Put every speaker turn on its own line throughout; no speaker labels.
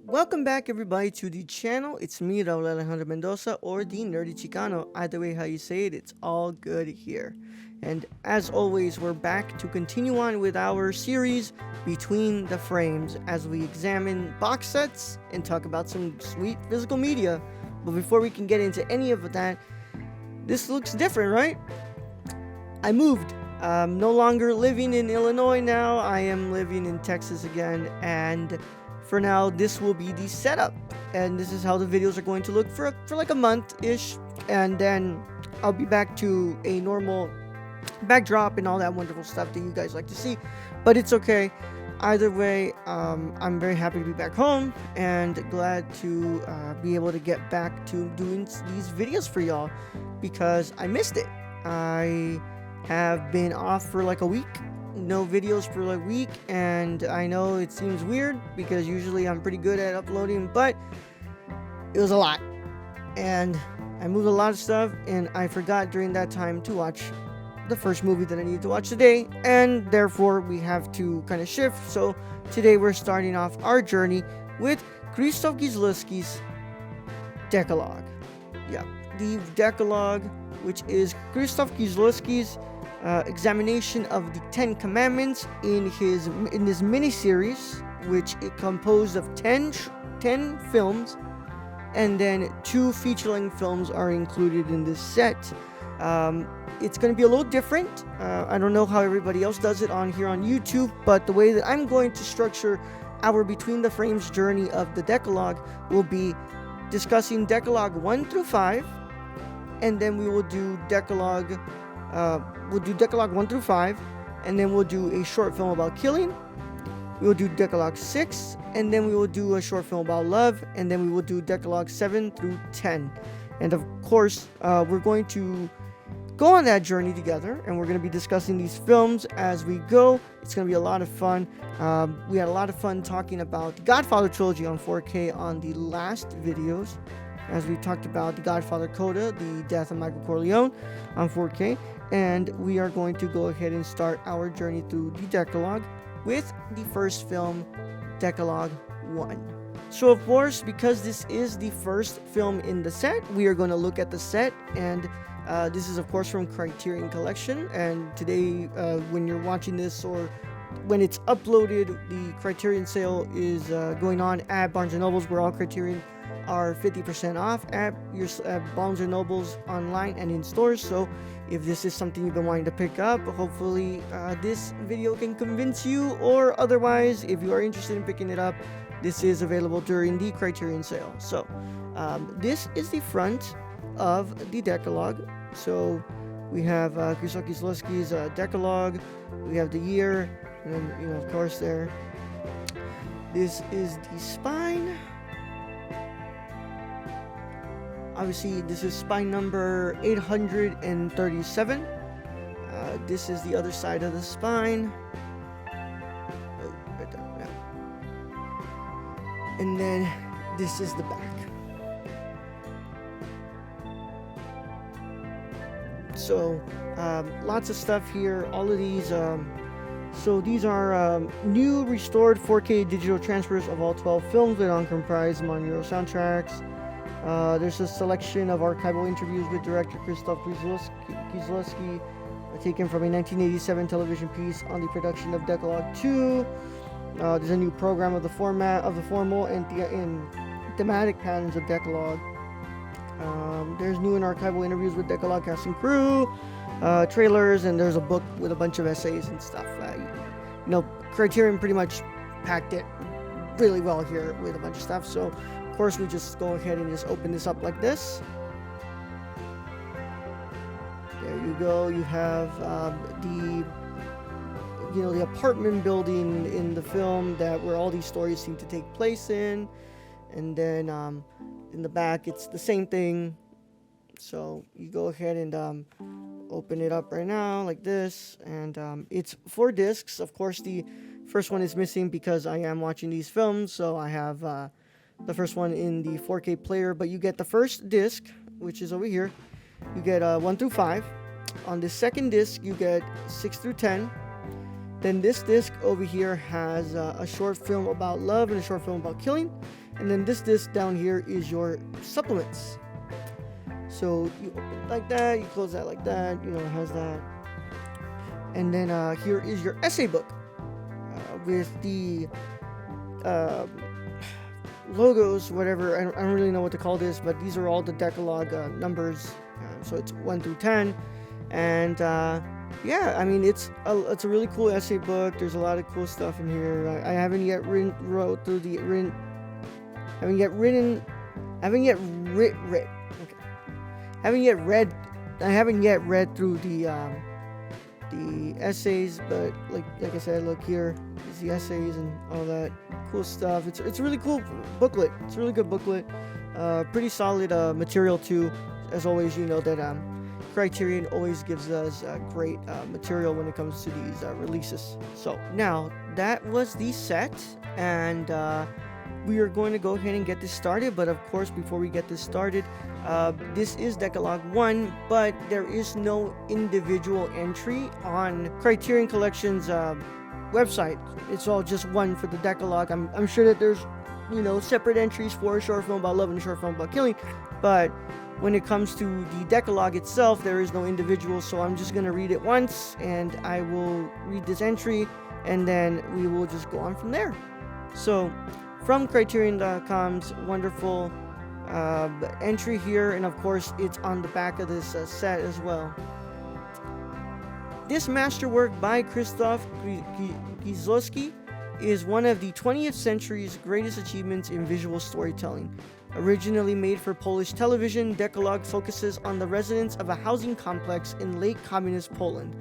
Welcome back, everybody, to the channel. It's me, Raul Alejandro Mendoza, or the Nerdy Chicano. Either way how you say it, it's all good here. And as always, we're back to continue on with our series Between the Frames as we examine box sets and talk about some sweet physical media. But before we can get into any of that, this looks different, right? I moved. I'm no longer living in Illinois now. I am living in Texas again, and for now, this will be the setup, and this is how the videos are going to look for like a month-ish, and then I'll be back to a normal backdrop and all that wonderful stuff that you guys like to see, but it's okay. Either way, I'm very happy to be back home and glad to be able to get back to doing these videos for y'all because I missed it. I have been off for like a week. No videos for like a week, and I know it seems weird because usually I'm pretty good at uploading, but it was a lot, and I moved a lot of stuff, and I forgot during that time to watch the first movie that I needed to watch today, and therefore we have to kind of shift. So today we're starting off our journey with Krzysztof Kieslowski's Dekalog. Yeah, the Dekalog, which is Krzysztof Kieslowski's examination of the Ten Commandments in this mini-series, which is composed of 10 films, and then 2 feature-length films are included in this set. It's going to be a little different. I don't know how everybody else does it on here on YouTube, but the way that I'm going to structure our Between the Frames journey of the Decalogue will be discussing Decalogue 1 through 5, and then we will do Decalogue 1 through 5, and then we'll do a short film about killing. We will do Decalogue 6, and then we will do a short film about love, and then we will do Decalogue 7 through 10. And of course, we're going to go on that journey together, and we're going to be discussing these films as we go. It's going to be a lot of fun. We had a lot of fun talking about the Godfather trilogy on 4K on the last videos, as we talked about the Godfather Coda, the death of Michael Corleone on 4K. And we are going to go ahead and start our journey through the Decalogue with the first film, Decalogue 1. So of course, because this is the first film in the set, we are going to look at the set, and this is of course from Criterion Collection, and today when you're watching this or when it's uploaded, the Criterion sale is going on at Barnes & Noble's, where all Criterion are 50% off at your Barnes & Noble's online and in stores. So if this is something you've been wanting to pick up, hopefully this video can convince you, or otherwise, if you are interested in picking it up, this is available during the Criterion sale. So this is the front of the Decalogue. So we have Krzysztof Kieslowski's Decalogue. We have the year, and then, of course, there. This is the spine. Obviously, this is spine number 837. This is the other side of the spine. Oh, right there, yeah. And then this is the back. So, lots of stuff here. All of these. So these are new restored 4K digital transfers of all 12 films that comprise monumental soundtracks. There's a selection of archival interviews with director Krzysztof Kieslowski, taken from a 1987 television piece on the production of Decalogue 2. There's a new program of the format of the formal and thematic patterns of Decalogue. There's new and archival interviews with Decalogue cast and crew, trailers, and there's a book with a bunch of essays and stuff. Criterion pretty much packed it really well here with a bunch of stuff. So of course we just go ahead and just open this up like this. There you go. You have the apartment building in the film where all these stories seem to take place in, and then in the back it's the same thing. So you go ahead and open it up right now like this, and it's 4 discs. Of course, the first one is missing because I am watching these films, so I have the first one in the 4K player, but you get the first disc, which is over here. You get 1 through 5. On the second disc, you get 6 through 10. Then this disc over here has a short film about love and a short film about killing. And then this disc down here is your supplements. So you open it like that, you close that like that, it has that. And then here is your essay book with the logos, whatever. I don't really know what to call this, but these are all the Dekalog numbers. So it's 1 through 10. And it's a really cool essay book. There's a lot of cool stuff in here. I haven't yet read through the essays, but like I said, look, here is the essays and all that cool stuff. It's a really cool booklet. It's a really good booklet. Pretty solid material too. As always, you know that Criterion always gives us great material when it comes to these releases. So now that was the set, and we are going to go ahead and get this started. But of course, before we get this started, this is Dekalog 1, but there is no individual entry on Criterion Collection's website. It's all just one for the Dekalog. I'm sure that there's separate entries for a short film about love and a short film about killing, but when it comes to the Dekalog itself, there is no individual. So I'm just gonna read it once, and I will read this entry, and then we will just go on from there. So from Criterion.com's wonderful entry here, and of course it's on the back of this set as well. This masterwork by Krzysztof Kieslowski is one of the 20th century's greatest achievements in visual storytelling. Originally made for Polish television, Dekalog focuses on the residents of a housing complex in late communist Poland,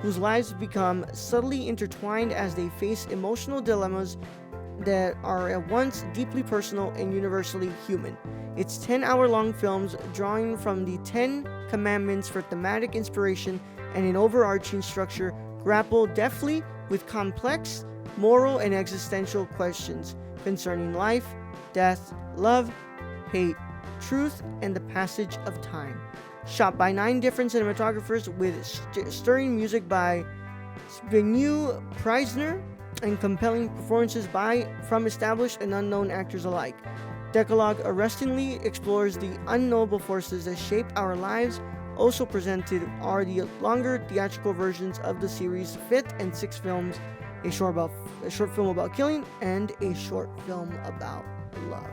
whose lives become subtly intertwined as they face emotional dilemmas that are at once deeply personal and universally human. Its 10-hour-long films, drawing from the 10 Commandments for thematic inspiration and an overarching structure, grapple deftly with complex moral and existential questions concerning life, death, love, hate, truth, and the passage of time. Shot by 9 different cinematographers with stirring music by Zbigniew Preisner and compelling performances from established and unknown actors alike. Dekalog arrestingly explores the unknowable forces that shape our lives. Also presented are the longer theatrical versions of the series' 5th and 6th films, a short film about killing, and a short film about love.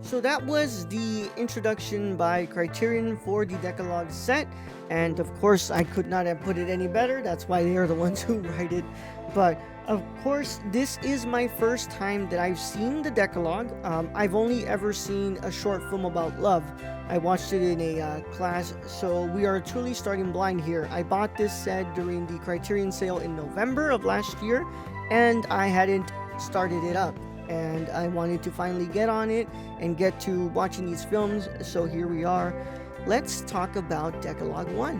So that was the introduction by Criterion for the Dekalog set, and of course I could not have put it any better. That's why they are the ones who write it. But of course, this is my first time that I've seen the Dekalog. I've only ever seen a short film about love. I watched it in a class, so we are truly starting blind here. I bought this set during the Criterion sale in November of last year, and I hadn't started it up. And I wanted to finally get on it and get to watching these films, so here we are. Let's talk about Dekalog 1.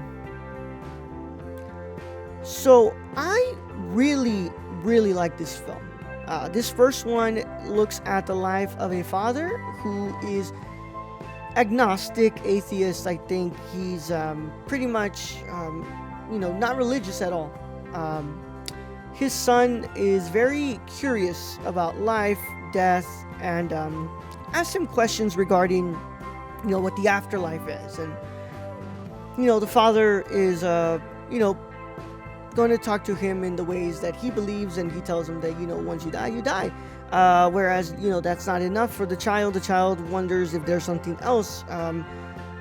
So I really like this film. This first one looks at the life of a father who is agnostic, atheist. I think he's pretty much not religious at all. His son is very curious about life, death, and asks him questions regarding, what the afterlife is. And, the father is, going to talk to him in the ways that he believes, and he tells him that, once you die, you die. Whereas, that's not enough for the child. The child wonders if there's something else.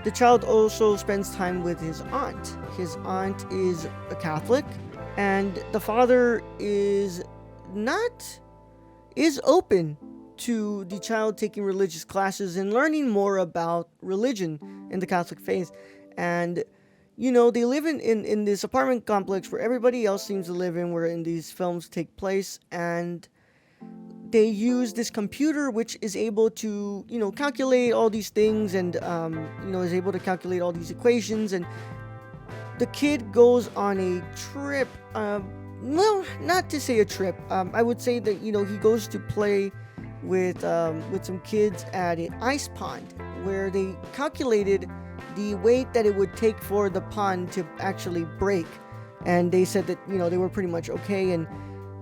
The child also spends time with his aunt. His aunt is a Catholic, and the father is open to the child taking religious classes and learning more about religion and the Catholic faith. And they live in this apartment complex where everybody else seems to live in, where these films take place, and they use this computer which is able to calculate all these things, and is able to calculate all these equations. And the kid goes on a trip. Well, not to say a trip. I would say that he goes to play with some kids at an ice pond, where they calculated the weight that it would take for the pond to actually break, and they said that they were pretty much okay. And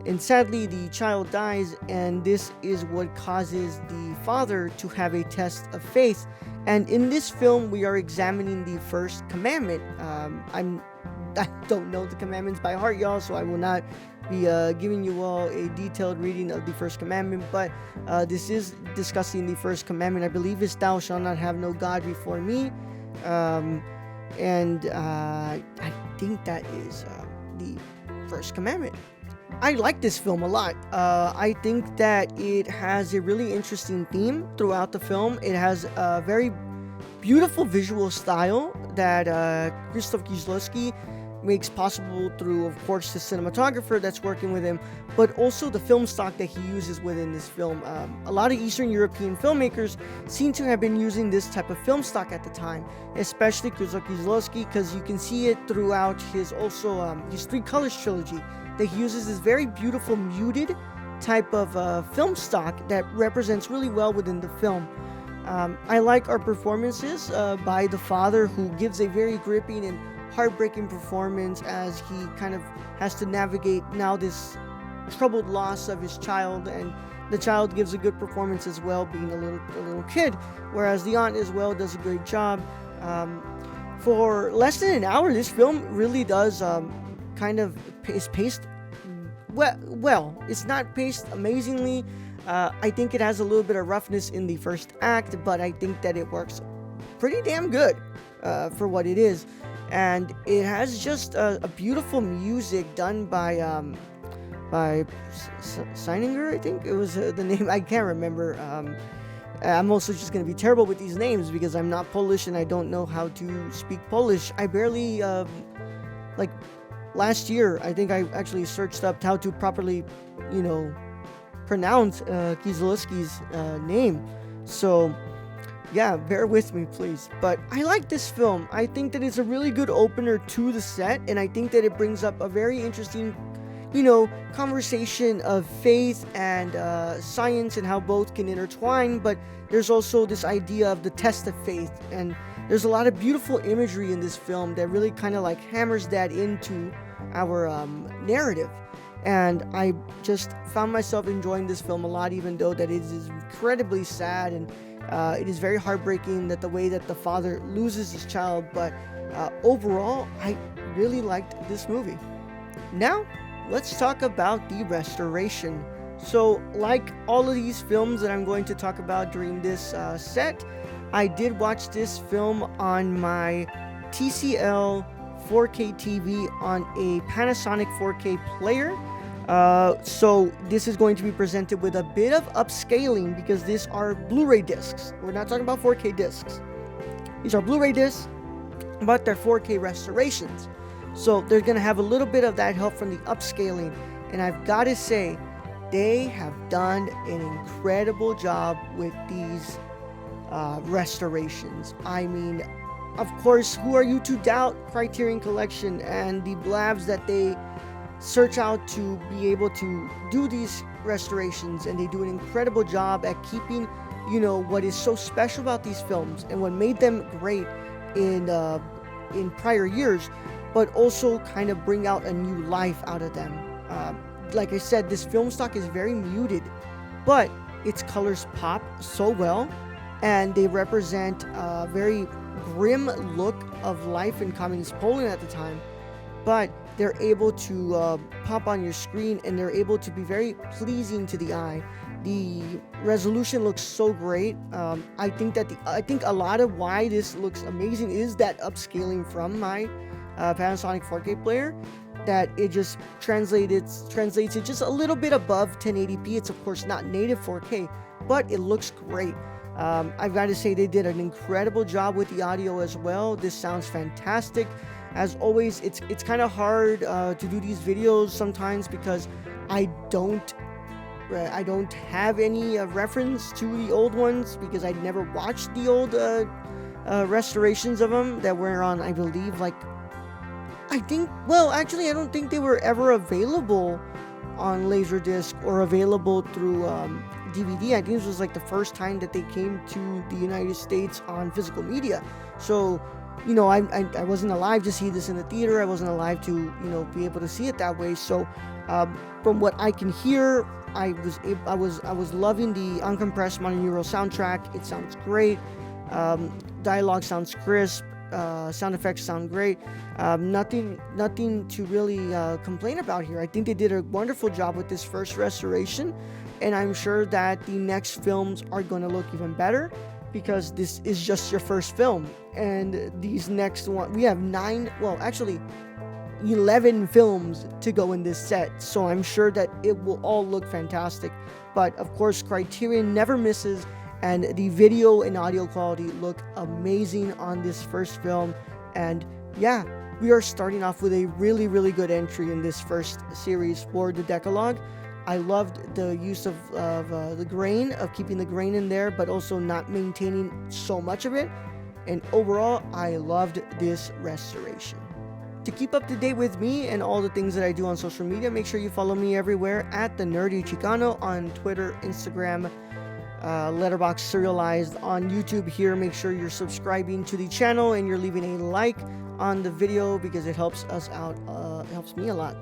And sadly, the child dies, and this is what causes the father to have a test of faith. And in this film, we are examining the first commandment. I don't know the commandments by heart, y'all, so I will not be giving you all a detailed reading of the first commandment, but this is discussing the first commandment. I believe it's thou shalt not have no God before me. And I think that is the first commandment. I like this film a lot. I think that it has a really interesting theme throughout the film. It has a very beautiful visual style that Krzysztof Kieslowski makes possible through, of course, the cinematographer that's working with him, but also the film stock that he uses within this film. A lot of Eastern European filmmakers seem to have been using this type of film stock at the time, especially Krzysztof Kieslowski, because you can see it throughout his Three Colors trilogy, that he uses this very beautiful muted type of film stock that represents really well within the film. I like our performances by the father, who gives a very gripping and heartbreaking performance as he kind of has to navigate now this troubled loss of his child, and the child gives a good performance as well, being a little kid, whereas the aunt as well does a great job. For less than an hour, this film really does is paced well. It's not paced amazingly. I think it has a little bit of roughness in the first act, but I think that it works pretty damn good for what it is. And it has just a beautiful music done by Seininger, I think it was the name. I can't remember. I'm also just going to be terrible with these names because I'm not Polish and I don't know how to speak Polish. I barely, last year, I think I actually searched up how to properly, pronounce Kieslowski's name. So yeah, bear with me, please. But I like this film. I think that it's a really good opener to the set, and I think that it brings up a very interesting, conversation of faith and science and how both can intertwine. But there's also this idea of the test of faith, and there's a lot of beautiful imagery in this film that really kind of hammers that into our narrative. And I just found myself enjoying this film a lot, even though that it is incredibly sad, and it is very heartbreaking that the way that the father loses his child. But overall, I really liked this movie. Now, let's talk about the restoration. So, like all of these films that I'm going to talk about during this set, I did watch this film on my TCL 4K TV on a Panasonic 4K player. So this is going to be presented with a bit of upscaling because these are Blu-ray discs. We're not talking about 4K discs. These are Blu-ray discs, but they're 4K restorations. So they're going to have a little bit of that help from the upscaling. And I've got to say, they have done an incredible job with these restorations. I mean, of course, who are you to doubt Criterion Collection and the blabs that they search out to be able to do these restorations, and they do an incredible job at keeping, what is so special about these films and what made them great in prior years, but also kind of bring out a new life out of them. Like I said, this film stock is very muted, but its colors pop so well, and they represent a very grim look of life in communist Poland at the time, but they're able to pop on your screen, and they're able to be very pleasing to the eye. The resolution looks so great. I think a lot of why this looks amazing is that upscaling from my Panasonic 4K player, that it just translates it just a little bit above 1080p. It's of course not native 4K, but it looks great. I've got to say they did an incredible job with the audio as well. This sounds fantastic. As always, it's kind of hard to do these videos sometimes because I don't have any reference to the old ones, because I'd never watched the old restorations of them that were on, I believe, I don't think they were ever available on Laserdisc or available through DVD. I think this was the first time that they came to the United States on physical media. So I wasn't alive to see this in the theater. I wasn't alive to be able to see it that way. So from what I can hear, I was loving the uncompressed mononeural soundtrack. It sounds great. Dialogue sounds crisp. Sound effects sound great. Nothing to really complain about here. I think they did a wonderful job with this first restoration, and I'm sure that the next films are going to look even better, because this is just your first film, and these next one, we have 11 films to go in this set, so I'm sure that it will all look fantastic. But of course, Criterion never misses, and the video and audio quality look amazing on this first film. And yeah, we are starting off with a really, really good entry in this first series for the Dekalog. I loved the use of the grain, of keeping the grain in there, but also not maintaining so much of it. And overall, I loved this restoration. To keep up to date with me and all the things that I do on social media, make sure you follow me everywhere at The Nerdy Chicano on Twitter, Instagram, Letterboxd, Serialized on YouTube here. Make sure you're subscribing to the channel and you're leaving a like on the video, because it helps us out. It helps me out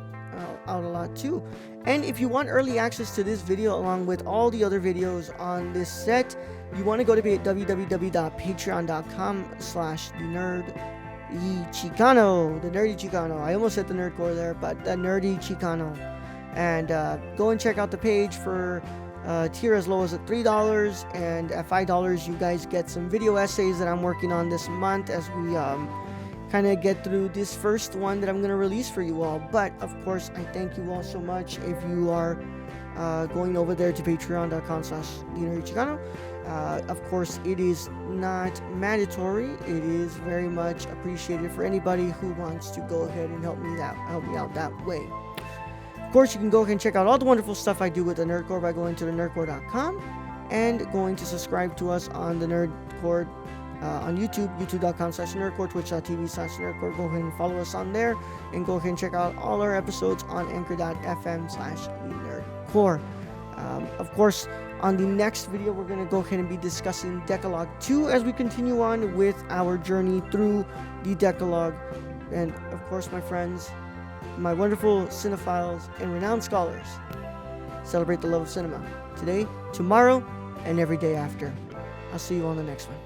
a lot too. And if you want early access to this video along with all the other videos on this set, you want to go to www.patreon.com/thenerdchicano. The Nerdy Chicano. I almost said the Nerdcore there, but the Nerdy Chicano. And go and check out the page for tier as low as at $3, and at $5 you guys get some video essays that I'm working on this month as we kind of get through this first one that I'm going to release for you all. But of course, I thank you all so much if you are going over there to patreon.com/thenerdchicano. Of course, it is not mandatory. It is very much appreciated for anybody who wants to go ahead and help me out that way. Of course, you can go ahead and check out all the wonderful stuff I do with the Nerdcore by going to thenerdcore.com and going to subscribe to us on the Nerdcore on YouTube, youtube.com/nerdcore, twitch.tv/nerdcore. Go ahead and follow us on there, and go ahead and check out all our episodes on anchor.fm/nerdcore. Of course, on the next video, we're going to go ahead and be discussing Dekalog 2 as we continue on with our journey through the Dekalog. And of course, my friends, my wonderful cinephiles and renowned scholars, celebrate the love of cinema today, tomorrow, and every day after. I'll see you on the next one.